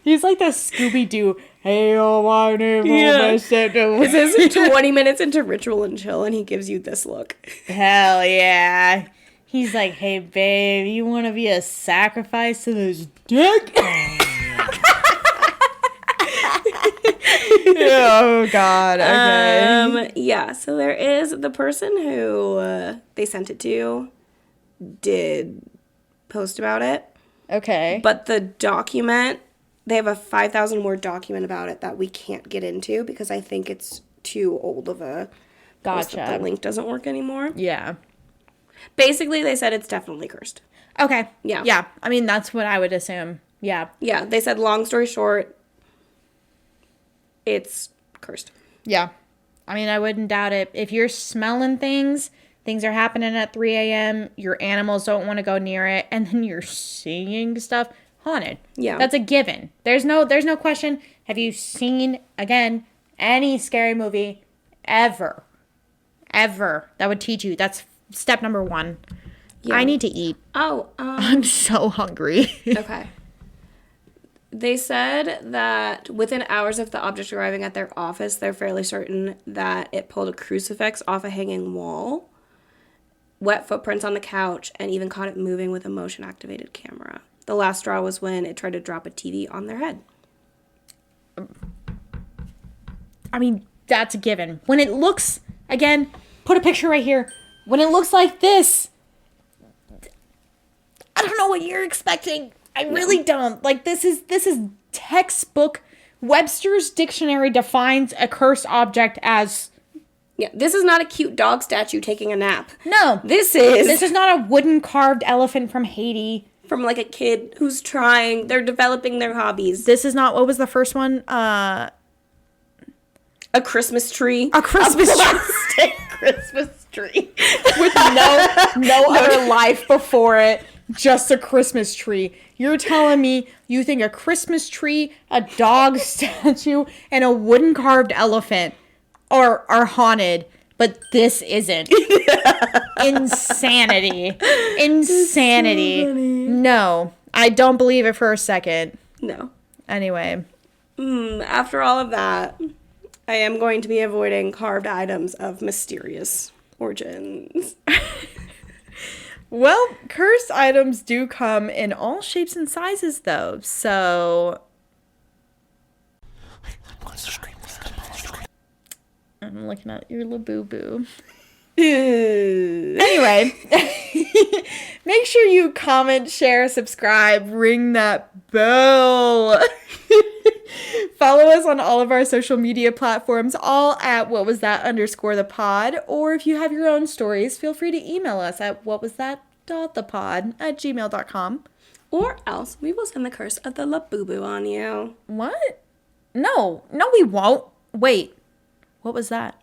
He's like the Scooby-Doo. Hey, oh, my name is This is 20 minutes into Ritual and Chill, and he gives you this look. Hell yeah. He's like, hey, babe, you want to be a sacrifice to this dick? Oh, God. Okay. Yeah, so there is the person who they sent it to did post about it. Okay. But the document, they have a 5,000 word document about it that we can't get into because I think it's too old of a post that the link doesn't work anymore. Yeah. Basically, they said it's definitely cursed. Okay. Yeah. Yeah. I mean, that's what I would assume. Yeah. Yeah. They said, long story short, it's cursed. Yeah. I mean, I wouldn't doubt it. If you're smelling things are happening at 3 a.m., your animals don't want to go near it, and then you're seeing stuff, haunted. Yeah. That's a given. There's no question. Have you seen, again, any scary movie ever that would teach you? That's step number 1. Yeah. I need to eat. Oh, I'm so hungry. Okay. They said that within hours of the object arriving at their office, they're fairly certain that it pulled a crucifix off a hanging wall, wet footprints on the couch, and even caught it moving with a motion-activated camera. The last straw was when it tried to drop a TV on their head. I mean, that's a given. When it looks, again, put a picture right here. When it looks like this, I don't know what you're expecting. I really don't. Like, this is textbook. Webster's dictionary defines a cursed object as... Yeah, this is not a cute dog statue taking a nap. No. This is not a wooden carved elephant from Haiti. From, like, a kid who's trying. They're developing their hobbies. This is not... What was the first one? A Christmas tree. A Christmas tree. Christmas tree. With no other life before it. Just a Christmas tree. You're telling me you think a Christmas tree, a dog statue, and a wooden carved elephant are haunted, but this isn't. Insanity. Insanity. So no, I don't believe it for a second. No. Anyway. After all of that, I am going to be avoiding carved items of mysterious origins. Well, cursed items do come in all shapes and sizes, though, so... I'm looking at your Labubu. Anyway, make sure you comment, share, subscribe, ring that bell. Follow us on all of our social media platforms, all at whatwasthat_thepod. Or if you have your own stories, feel free to email us at whatwasthat.thepod@gmail.com. Or else we will send the curse of the Labubu on you. What? No, we won't. Wait, what was that?